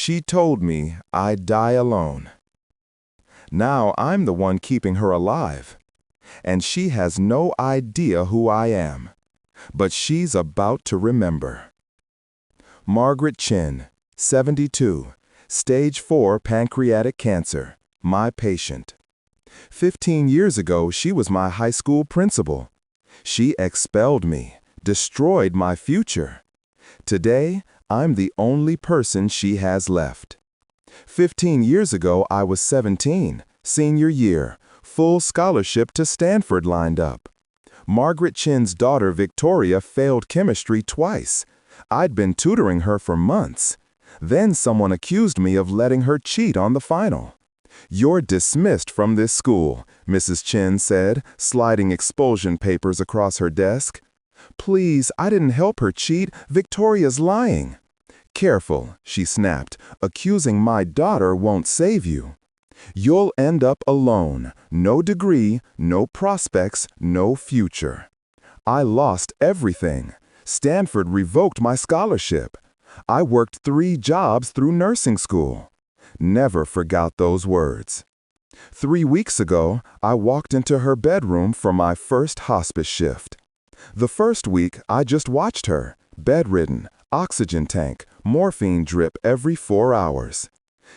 She told me I'd die alone. Now I'm the one keeping her alive, and she has no idea who I am, but she's about to remember. Margaret Chen, 72, stage 4 pancreatic cancer, my patient. 15 years ago, she was my high school principal. She expelled me, destroyed my future. Today, I'm the only person she has left. 15 years ago, I was 17, senior year, full scholarship to Stanford lined up. Margaret Chen's daughter Victoria failed chemistry twice. I'd been tutoring her for months. Then someone accused me of letting her cheat on the final. "You're dismissed from this school," Mrs. Chen said, sliding expulsion papers across her desk. "Please, I didn't help her cheat. Victoria's lying." "Careful," she snapped. "Accusing my daughter won't save you. You'll end up alone. No degree, no prospects, no future." I lost everything. Stanford revoked my scholarship. I worked 3 jobs through nursing school. Never forgot those words. 3 weeks ago, I walked into her bedroom for my first hospice shift. The first week, I just watched her, bedridden, oxygen tank, morphine drip every 4 hours.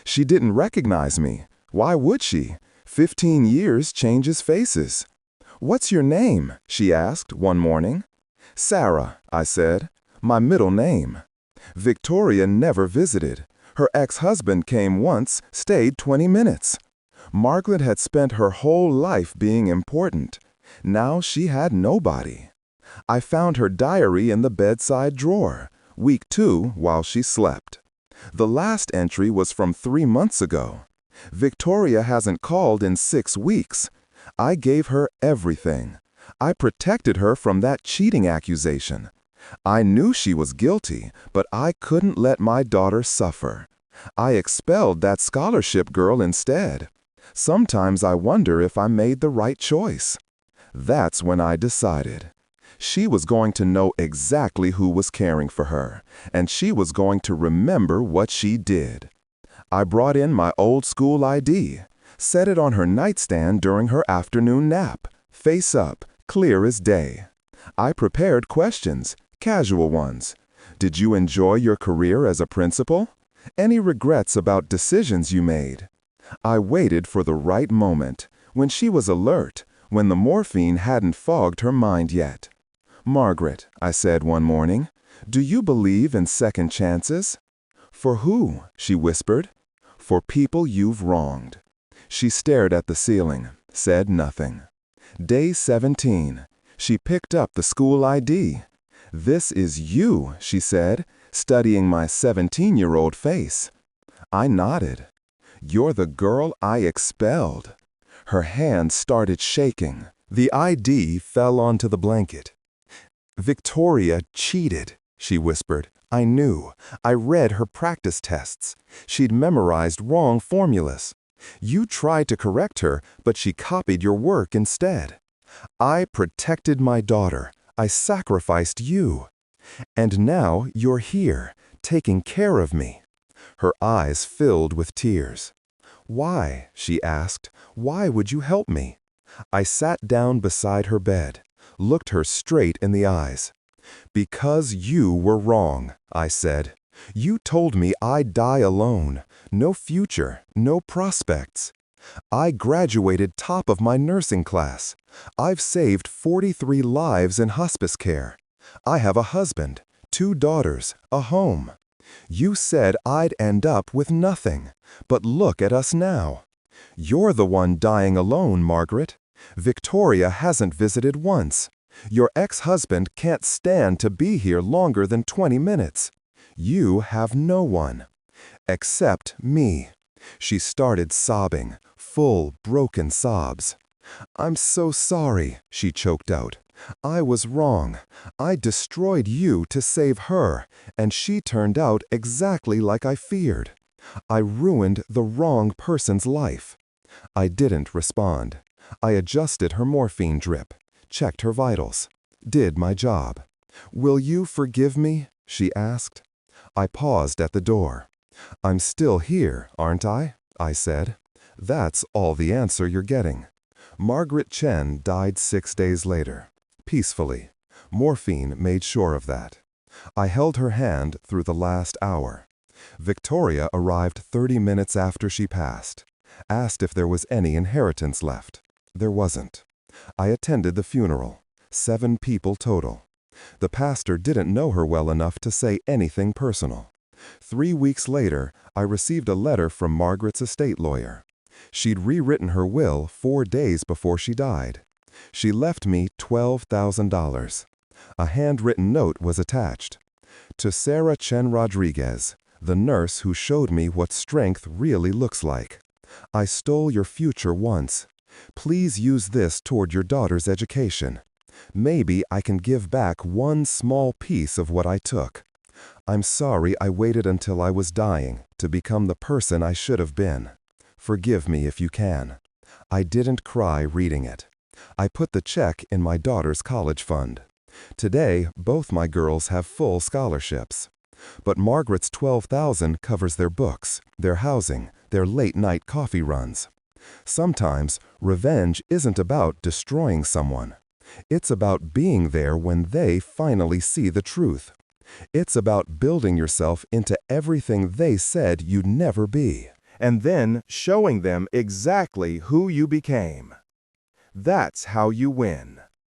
She didn't recognize me. Why would she? 15 years changes faces. "What's your name?" she asked one morning. "Sarah," I said, "my middle name." Victoria never visited. Her ex-husband came once, stayed 20 minutes. Margaret had spent her whole life being important. Now she had nobody. I found her diary in the bedside drawer, week 2, while she slept. The last entry was from 3 months ago. Victoria hasn't called in 6 weeks. I gave her everything. I protected her from that cheating accusation. I knew she was guilty, but I couldn't let my daughter suffer. I expelled that scholarship girl instead. Sometimes I wonder if I made the right choice. That's when I decided. She was going to know exactly who was caring for her, and she was going to remember what she did. I brought in my old school ID, set it on her nightstand during her afternoon nap, face up, clear as day. I prepared questions, casual ones. Did you enjoy your career as a principal? Any regrets about decisions you made? I waited for the right moment, when she was alert, when the morphine hadn't fogged her mind yet. "Margaret," I said one morning, "do you believe in second chances?" "For who?" she whispered. "For people you've wronged." She stared at the ceiling, said nothing. Day 17. She picked up the school ID. "This is you," she said, studying my 17-year-old face. I nodded. "You're the girl I expelled." Her hand started shaking. The ID fell onto the blanket. "Victoria cheated," she whispered. "I knew. I read her practice tests. She'd memorized wrong formulas. You tried to correct her, but she copied your work instead. I protected my daughter. I sacrificed you. And now you're here, taking care of me." Her eyes filled with tears. "Why?" she asked. "Why would you help me?" I sat down beside her bed, looked her straight in the eyes. "Because you were wrong," I said. "You told me I'd die alone. No future, no prospects. I graduated top of my nursing class. I've saved 43 lives in hospice care. I have a husband, 2 daughters, a home. You said I'd end up with nothing, but look at us now. You're the one dying alone, Margaret. Victoria hasn't visited once. Your ex-husband can't stand to be here longer than 20 minutes. You have no one. Except me." She started sobbing, full, broken sobs. "I'm so sorry," she choked out. "I was wrong. I destroyed you to save her, and she turned out exactly like I feared. I ruined the wrong person's life." I didn't respond. I adjusted her morphine drip, checked her vitals, did my job. "Will you forgive me?" she asked. I paused at the door. "I'm still here, aren't I?" I said. "That's all the answer you're getting." Margaret Chen died 6 days later. Peacefully. Morphine made sure of that. I held her hand through the last hour. Victoria arrived 30 minutes after she passed. Asked if there was any inheritance left. There wasn't. I attended the funeral. 7 people total. The pastor didn't know her well enough to say anything personal. 3 weeks later, I received a letter from Margaret's estate lawyer. She'd rewritten her will 4 days before she died. She left me $12,000. A handwritten note was attached. To Sarah Chen Rodriguez, the nurse who showed me what strength really looks like. I stole your future once. Please use this toward your daughter's education. Maybe I can give back one small piece of what I took. I'm sorry I waited until I was dying to become the person I should have been. Forgive me if you can. I didn't cry reading it. I put the check in my daughter's college fund. Today, both my girls have full scholarships. But Margaret's $12,000 covers their books, their housing, their late-night coffee runs. Sometimes, revenge isn't about destroying someone. It's about being there when they finally see the truth. It's about building yourself into everything they said you'd never be, and then showing them exactly who you became. That's how you win.